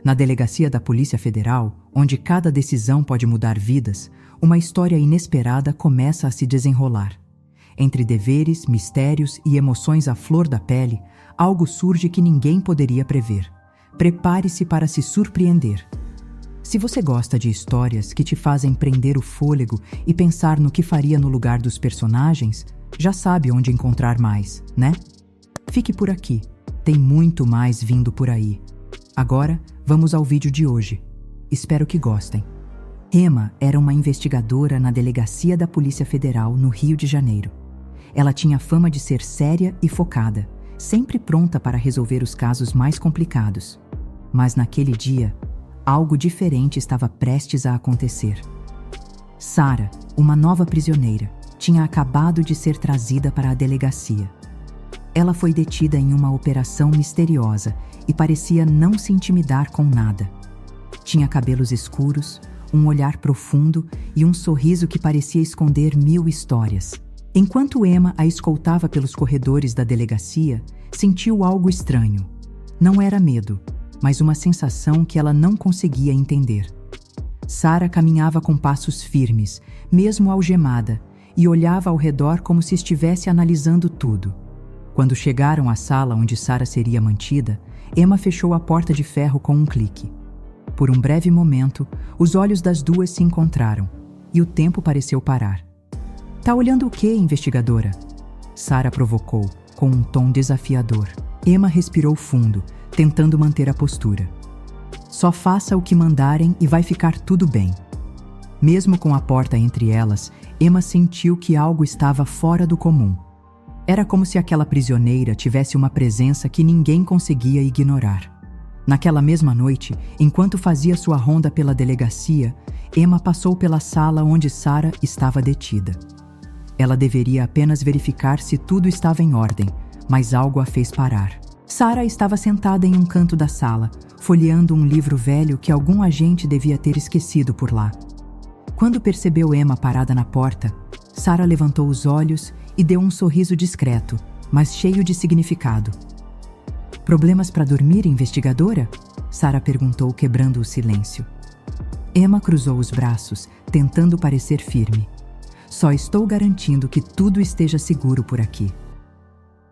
Na delegacia da Polícia Federal, onde cada decisão pode mudar vidas, uma história inesperada começa a se desenrolar. Entre deveres, mistérios e emoções à flor da pele, algo surge que ninguém poderia prever. Prepare-se para se surpreender. Se você gosta de histórias que te fazem prender o fôlego e pensar no que faria no lugar dos personagens, já sabe onde encontrar mais, né? Fique por aqui, tem muito mais vindo por aí. Agora, vamos ao vídeo de hoje. Espero que gostem. Emma era uma investigadora na delegacia da Polícia Federal no Rio de Janeiro. Ela tinha fama de ser séria e focada, sempre pronta para resolver os casos mais complicados. Mas naquele dia, algo diferente estava prestes a acontecer. Sara, uma nova prisioneira, tinha acabado de ser trazida para a delegacia. Ela foi detida em uma operação misteriosa e parecia não se intimidar com nada. Tinha cabelos escuros, um olhar profundo e um sorriso que parecia esconder 1000 histórias. Enquanto Emma a escoltava pelos corredores da delegacia, sentiu algo estranho. Não era medo, mas uma sensação que ela não conseguia entender. Sara caminhava com passos firmes, mesmo algemada, e olhava ao redor como se estivesse analisando tudo. Quando chegaram à sala onde Sara seria mantida, Emma fechou a porta de ferro com um clique. Por um breve momento, os olhos das duas se encontraram, e o tempo pareceu parar. "Tá olhando o quê, investigadora?" Sara provocou, com um tom desafiador. Emma respirou fundo, tentando manter a postura. "Só faça o que mandarem e vai ficar tudo bem." Mesmo com a porta entre elas, Emma sentiu que algo estava fora do comum. Era como se aquela prisioneira tivesse uma presença que ninguém conseguia ignorar. Naquela mesma noite, enquanto fazia sua ronda pela delegacia, Emma passou pela sala onde Sara estava detida. Ela deveria apenas verificar se tudo estava em ordem, mas algo a fez parar. Sara estava sentada em um canto da sala, folheando um livro velho que algum agente devia ter esquecido por lá. Quando percebeu Emma parada na porta, Sara levantou os olhos e deu um sorriso discreto, mas cheio de significado. "Problemas para dormir, investigadora?" Sara perguntou, quebrando o silêncio. Emma cruzou os braços, tentando parecer firme. "Só estou garantindo que tudo esteja seguro por aqui."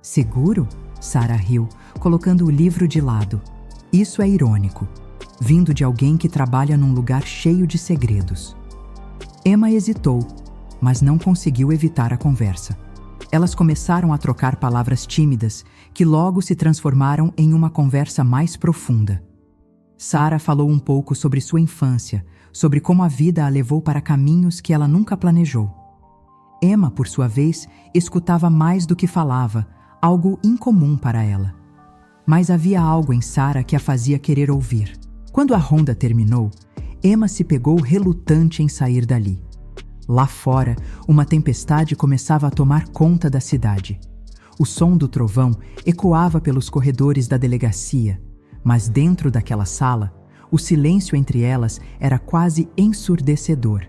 "Seguro?" Sara riu, colocando o livro de lado. "Isso é irônico, vindo de alguém que trabalha num lugar cheio de segredos." Emma hesitou, mas não conseguiu evitar a conversa. Elas começaram a trocar palavras tímidas, que logo se transformaram em uma conversa mais profunda. Sara falou um pouco sobre sua infância, sobre como a vida a levou para caminhos que ela nunca planejou. Emma, por sua vez, escutava mais do que falava, algo incomum para ela. Mas havia algo em Sara que a fazia querer ouvir. Quando a ronda terminou, Emma se pegou relutante em sair dali. Lá fora, uma tempestade começava a tomar conta da cidade. O som do trovão ecoava pelos corredores da delegacia, mas dentro daquela sala, o silêncio entre elas era quase ensurdecedor.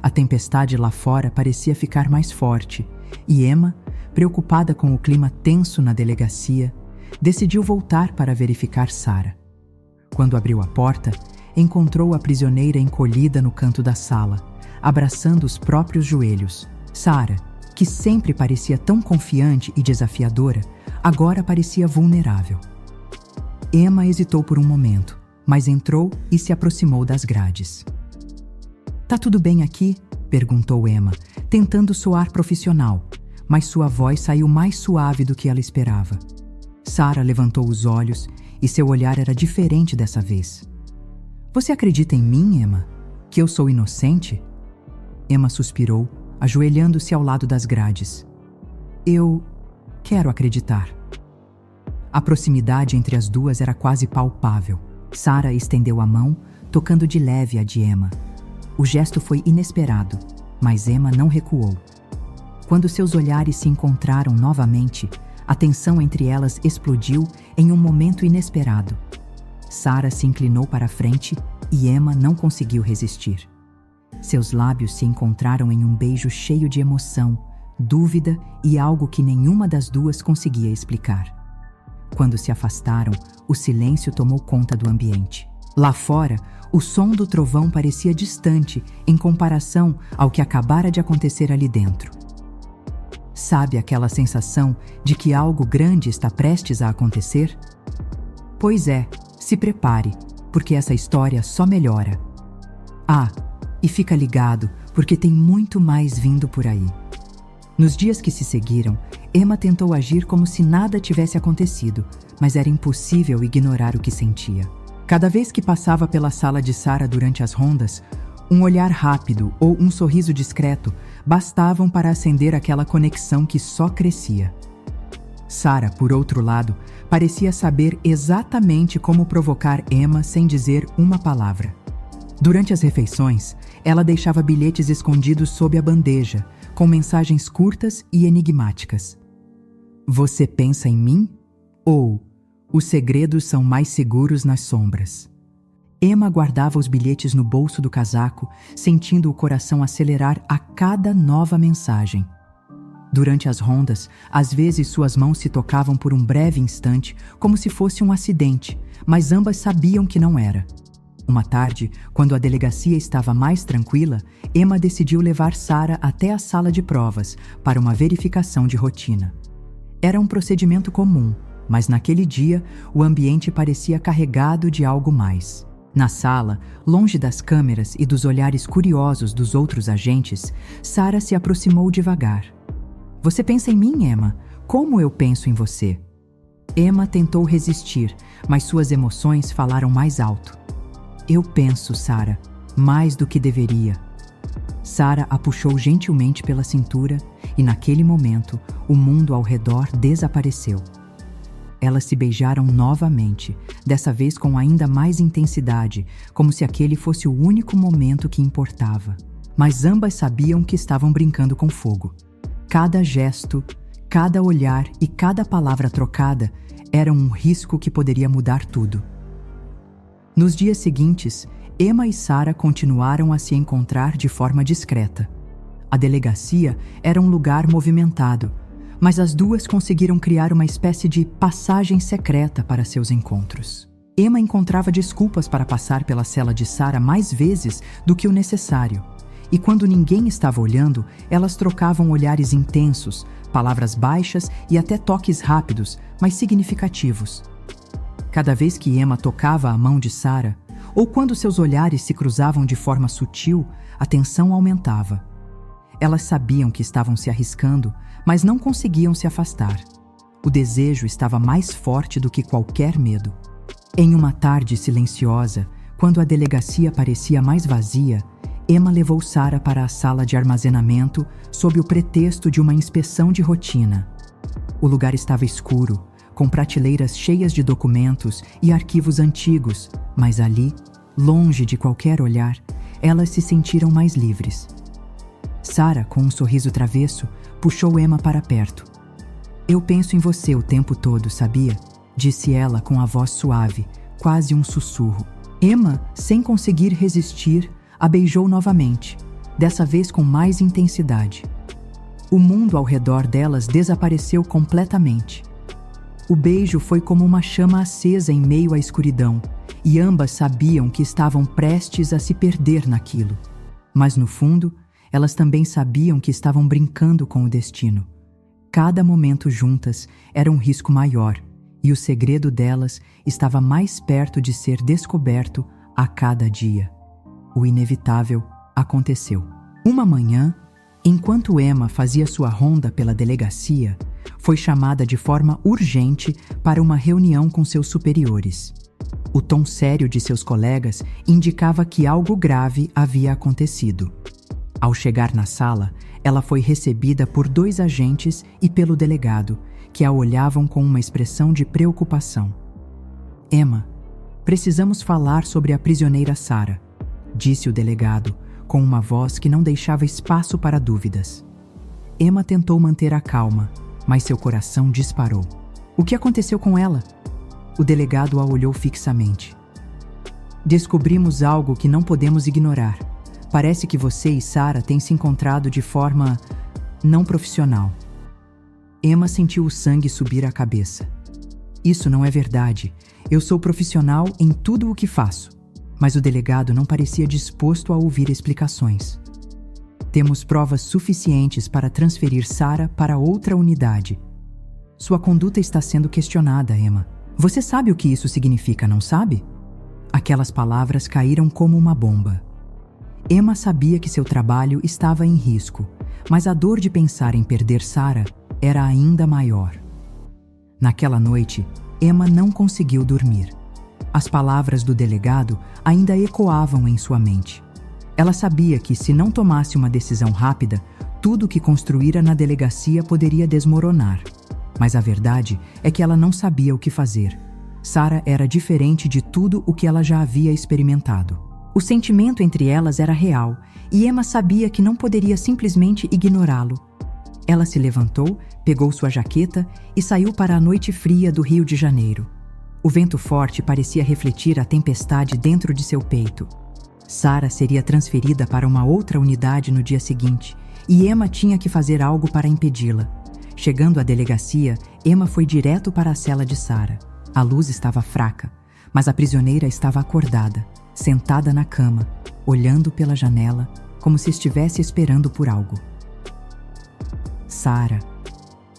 A tempestade lá fora parecia ficar mais forte, e Emma, preocupada com o clima tenso na delegacia, decidiu voltar para verificar Sara. Quando abriu a porta, encontrou a prisioneira encolhida no canto da sala, abraçando os próprios joelhos. Sara, que sempre parecia tão confiante e desafiadora, agora parecia vulnerável. Emma hesitou por um momento, mas entrou e se aproximou das grades. "Tá tudo bem aqui?" perguntou Emma, tentando soar profissional, mas sua voz saiu mais suave do que ela esperava. Sara levantou os olhos e seu olhar era diferente dessa vez. "Você acredita em mim, Emma? Que eu sou inocente?" Emma suspirou, ajoelhando-se ao lado das grades. "Eu quero acreditar." A proximidade entre as duas era quase palpável. Sara estendeu a mão, tocando de leve a de Emma. O gesto foi inesperado, mas Emma não recuou. Quando seus olhares se encontraram novamente, a tensão entre elas explodiu em um momento inesperado. Sara se inclinou para a frente e Emma não conseguiu resistir. Seus lábios se encontraram em um beijo cheio de emoção, dúvida e algo que nenhuma das duas conseguia explicar. Quando se afastaram, o silêncio tomou conta do ambiente. Lá fora, o som do trovão parecia distante em comparação ao que acabara de acontecer ali dentro. Sabe aquela sensação de que algo grande está prestes a acontecer? Pois é, se prepare, porque essa história só melhora. Ah, e fica ligado, porque tem muito mais vindo por aí. Nos dias que se seguiram, Emma tentou agir como se nada tivesse acontecido, mas era impossível ignorar o que sentia. Cada vez que passava pela sala de Sarah durante as rondas, um olhar rápido ou um sorriso discreto bastavam para acender aquela conexão que só crescia. Sarah, por outro lado, parecia saber exatamente como provocar Emma sem dizer uma palavra. Durante as refeições, ela deixava bilhetes escondidos sob a bandeja, com mensagens curtas e enigmáticas. Você pensa em mim? Ou os segredos são mais seguros nas sombras? Emma guardava os bilhetes no bolso do casaco, sentindo o coração acelerar a cada nova mensagem. Durante as rondas, às vezes suas mãos se tocavam por um breve instante, como se fosse um acidente, mas ambas sabiam que não era. Uma tarde, quando a delegacia estava mais tranquila, Emma decidiu levar Sarah até a sala de provas para uma verificação de rotina. Era um procedimento comum, mas naquele dia o ambiente parecia carregado de algo mais. Na sala, longe das câmeras e dos olhares curiosos dos outros agentes, Sarah se aproximou devagar. Você pensa em mim, Emma? Como eu penso em você? Emma tentou resistir, mas suas emoções falaram mais alto. Eu penso, Sarah, mais do que deveria. Sarah a puxou gentilmente pela cintura e, naquele momento, o mundo ao redor desapareceu. Elas se beijaram novamente, dessa vez com ainda mais intensidade, como se aquele fosse o único momento que importava. Mas ambas sabiam que estavam brincando com fogo. Cada gesto, cada olhar e cada palavra trocada eram um risco que poderia mudar tudo. Nos dias seguintes, Emma e Sarah continuaram a se encontrar de forma discreta. A delegacia era um lugar movimentado, mas as duas conseguiram criar uma espécie de passagem secreta para seus encontros. Emma encontrava desculpas para passar pela cela de Sarah mais vezes do que o necessário, e quando ninguém estava olhando, elas trocavam olhares intensos, palavras baixas e até toques rápidos, mas significativos. Cada vez que Emma tocava a mão de Sarah, ou quando seus olhares se cruzavam de forma sutil, a tensão aumentava. Elas sabiam que estavam se arriscando, mas não conseguiam se afastar. O desejo estava mais forte do que qualquer medo. Em uma tarde silenciosa, quando a delegacia parecia mais vazia, Emma levou Sarah para a sala de armazenamento sob o pretexto de uma inspeção de rotina. O lugar estava escuro, com prateleiras cheias de documentos e arquivos antigos, mas ali, longe de qualquer olhar, elas se sentiram mais livres. Sarah, com um sorriso travesso, puxou Emma para perto. Eu penso em você o tempo todo, sabia? Disse ela com a voz suave, quase um sussurro. Emma, sem conseguir resistir, a beijou novamente, dessa vez com mais intensidade. O mundo ao redor delas desapareceu completamente. O beijo foi como uma chama acesa em meio à escuridão, e ambas sabiam que estavam prestes a se perder naquilo. Mas no fundo, elas também sabiam que estavam brincando com o destino. Cada momento juntas era um risco maior, e o segredo delas estava mais perto de ser descoberto a cada dia. O inevitável aconteceu. Uma manhã, enquanto Emma fazia sua ronda pela delegacia, foi chamada de forma urgente para uma reunião com seus superiores. O tom sério de seus colegas indicava que algo grave havia acontecido. Ao chegar na sala, ela foi recebida por 2 agentes e pelo delegado, que a olhavam com uma expressão de preocupação. Emma, precisamos falar sobre a prisioneira Sarah, disse o delegado, com uma voz que não deixava espaço para dúvidas. Emma tentou manter a calma, mas seu coração disparou. O que aconteceu com ela? O delegado a olhou fixamente. Descobrimos algo que não podemos ignorar. Parece que você e Sarah têm se encontrado de forma não profissional. Emma sentiu o sangue subir à cabeça. Isso não é verdade. Eu sou profissional em tudo o que faço. Mas o delegado não parecia disposto a ouvir explicações. Temos provas suficientes para transferir Sarah para outra unidade. Sua conduta está sendo questionada, Emma. Você sabe o que isso significa, não sabe? Aquelas palavras caíram como uma bomba. Emma sabia que seu trabalho estava em risco, mas a dor de pensar em perder Sarah era ainda maior. Naquela noite, Emma não conseguiu dormir. As palavras do delegado ainda ecoavam em sua mente. Ela sabia que, se não tomasse uma decisão rápida, tudo o que construíra na delegacia poderia desmoronar. Mas a verdade é que ela não sabia o que fazer. Sarah era diferente de tudo o que ela já havia experimentado. O sentimento entre elas era real, e Emma sabia que não poderia simplesmente ignorá-lo. Ela se levantou, pegou sua jaqueta e saiu para a noite fria do Rio de Janeiro. O vento forte parecia refletir a tempestade dentro de seu peito. Sarah seria transferida para uma outra unidade no dia seguinte, e Emma tinha que fazer algo para impedi-la. Chegando à delegacia, Emma foi direto para a cela de Sarah. A luz estava fraca, mas a prisioneira estava acordada, sentada na cama, olhando pela janela, como se estivesse esperando por algo. Sarah,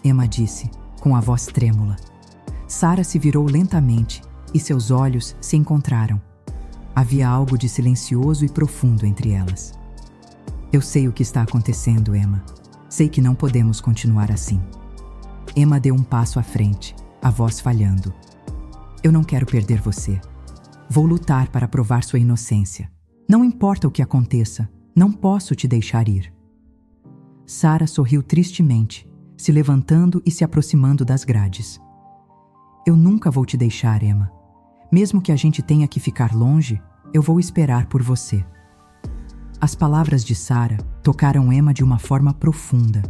Emma disse, com a voz trêmula. Sarah se virou lentamente e seus olhos se encontraram. Havia algo de silencioso e profundo entre elas. Eu sei o que está acontecendo, Emma. Sei que não podemos continuar assim. Emma deu um passo à frente, a voz falhando. Eu não quero perder você. Vou lutar para provar sua inocência. Não importa o que aconteça, não posso te deixar ir. Sarah sorriu tristemente, se levantando e se aproximando das grades. Eu nunca vou te deixar, Emma. Mesmo que a gente tenha que ficar longe, eu vou esperar por você. As palavras de Sarah tocaram Emma de uma forma profunda.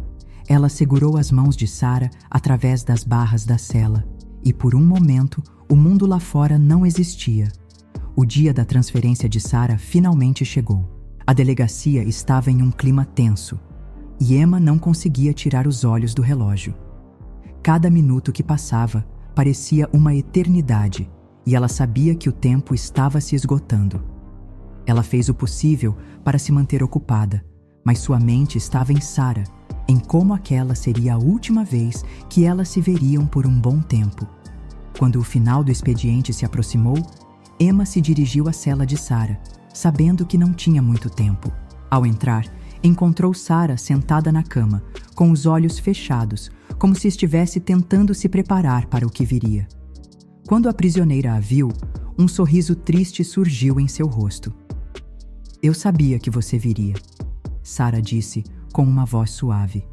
Ela segurou as mãos de Sarah através das barras da cela, e por um momento o mundo lá fora não existia. O dia da transferência de Sarah finalmente chegou. A delegacia estava em um clima tenso, e Emma não conseguia tirar os olhos do relógio. Cada minuto que passava parecia uma eternidade, e ela sabia que o tempo estava se esgotando. Ela fez o possível para se manter ocupada, mas sua mente estava em Sarah, em como aquela seria a última vez que elas se veriam por um bom tempo. Quando o final do expediente se aproximou, Emma se dirigiu à cela de Sarah, sabendo que não tinha muito tempo. Ao entrar, encontrou Sarah sentada na cama, com os olhos fechados, como se estivesse tentando se preparar para o que viria. Quando a prisioneira a viu, um sorriso triste surgiu em seu rosto. Eu sabia que você viria, Sarah disse com uma voz suave.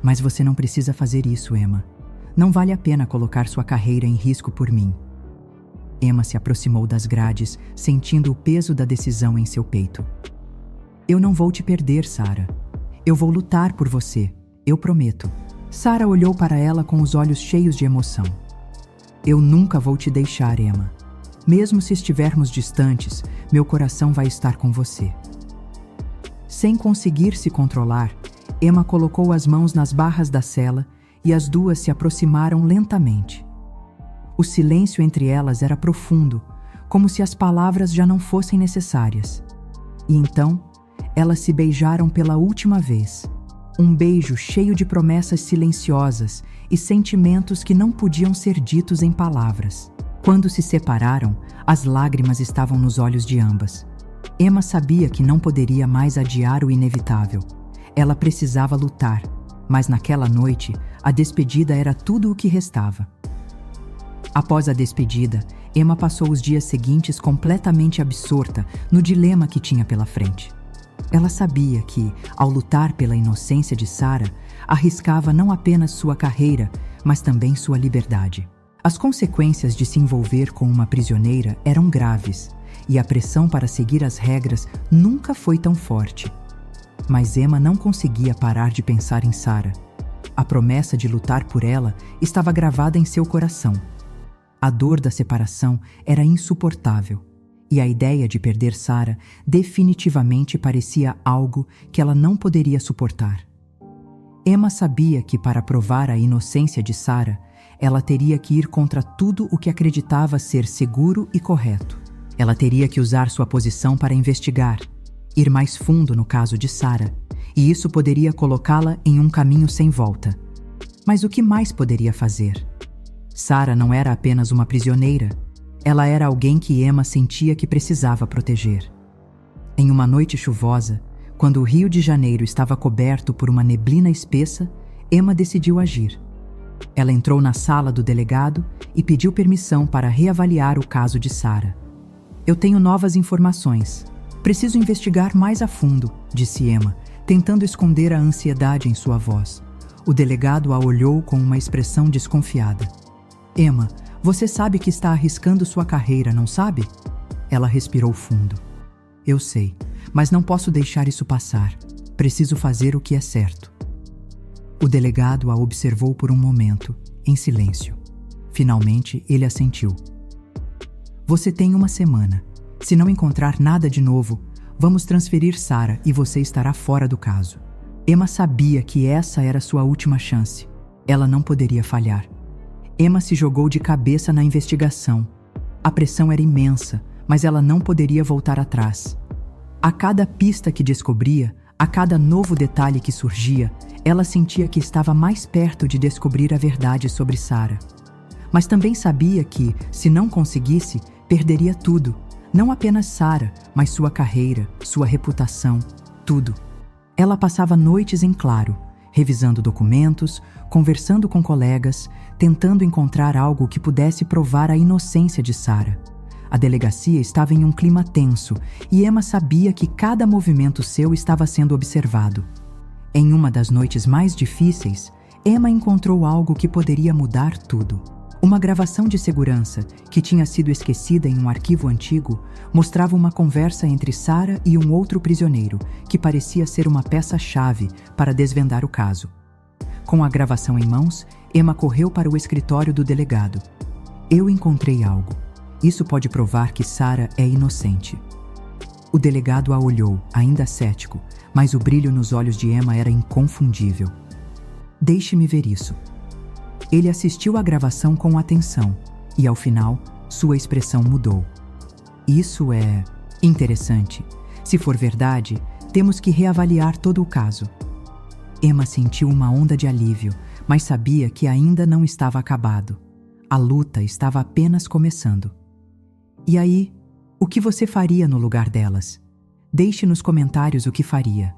Mas você não precisa fazer isso, Emma. Não vale a pena colocar sua carreira em risco por mim. Emma se aproximou das grades, sentindo o peso da decisão em seu peito. Eu não vou te perder, Sarah. Eu vou lutar por você, eu prometo. Sarah olhou para ela com os olhos cheios de emoção. Eu nunca vou te deixar, Emma. Mesmo se estivermos distantes, meu coração vai estar com você. Sem conseguir se controlar, Emma colocou as mãos nas barras da cela e as duas se aproximaram lentamente. O silêncio entre elas era profundo, como se as palavras já não fossem necessárias. E então, elas se beijaram pela última vez. Um beijo cheio de promessas silenciosas e sentimentos que não podiam ser ditos em palavras. Quando se separaram, as lágrimas estavam nos olhos de ambas. Emma sabia que não poderia mais adiar o inevitável. Ela precisava lutar, mas naquela noite, a despedida era tudo o que restava. Após a despedida, Emma passou os dias seguintes completamente absorta no dilema que tinha pela frente. Ela sabia que, ao lutar pela inocência de Sarah, arriscava não apenas sua carreira, mas também sua liberdade. As consequências de se envolver com uma prisioneira eram graves, e a pressão para seguir as regras nunca foi tão forte. Mas Emma não conseguia parar de pensar em Sarah. A promessa de lutar por ela estava gravada em seu coração. A dor da separação era insuportável, e a ideia de perder Sarah definitivamente parecia algo que ela não poderia suportar. Emma sabia que, para provar a inocência de Sarah, ela teria que ir contra tudo o que acreditava ser seguro e correto. Ela teria que usar sua posição para investigar, ir mais fundo no caso de Sarah, e isso poderia colocá-la em um caminho sem volta. Mas o que mais poderia fazer? Sarah não era apenas uma prisioneira, ela era alguém que Emma sentia que precisava proteger. Em uma noite chuvosa, quando o Rio de Janeiro estava coberto por uma neblina espessa, Emma decidiu agir. Ela entrou na sala do delegado e pediu permissão para reavaliar o caso de Sarah. Eu tenho novas informações. Preciso investigar mais a fundo, disse Emma, tentando esconder a ansiedade em sua voz. O delegado a olhou com uma expressão desconfiada. Emma, você sabe que está arriscando sua carreira, não sabe? Ela respirou fundo. Eu sei, mas não posso deixar isso passar. Preciso fazer o que é certo. O delegado a observou por um momento, em silêncio. Finalmente, ele assentiu. Você tem uma semana. Se não encontrar nada de novo, vamos transferir Sarah e você estará fora do caso. Emma sabia que essa era sua última chance. Ela não poderia falhar. Emma se jogou de cabeça na investigação. A pressão era imensa, mas ela não poderia voltar atrás. A cada pista que descobria, a cada novo detalhe que surgia, ela sentia que estava mais perto de descobrir a verdade sobre Sarah. Mas também sabia que, se não conseguisse, perderia tudo. Não apenas Sarah, mas sua carreira, sua reputação, tudo. Ela passava noites em claro, revisando documentos, conversando com colegas, tentando encontrar algo que pudesse provar a inocência de Sarah. A delegacia estava em um clima tenso e Emma sabia que cada movimento seu estava sendo observado. Em uma das noites mais difíceis, Emma encontrou algo que poderia mudar tudo. Uma gravação de segurança, que tinha sido esquecida em um arquivo antigo, mostrava uma conversa entre Sarah e um outro prisioneiro, que parecia ser uma peça-chave para desvendar o caso. Com a gravação em mãos, Emma correu para o escritório do delegado. Eu encontrei algo. Isso pode provar que Sarah é inocente. O delegado a olhou, ainda cético, mas o brilho nos olhos de Emma era inconfundível. Deixe-me ver isso. Ele assistiu à gravação com atenção e, ao final, sua expressão mudou. Isso é interessante. Se for verdade, temos que reavaliar todo o caso. Emma sentiu uma onda de alívio, mas sabia que ainda não estava acabado. A luta estava apenas começando. E aí, o que você faria no lugar delas? Deixe nos comentários o que faria.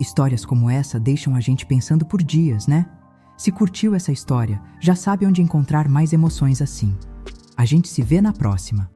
Histórias como essa deixam a gente pensando por dias, né? Se curtiu essa história, já sabe onde encontrar mais emoções assim. A gente se vê na próxima.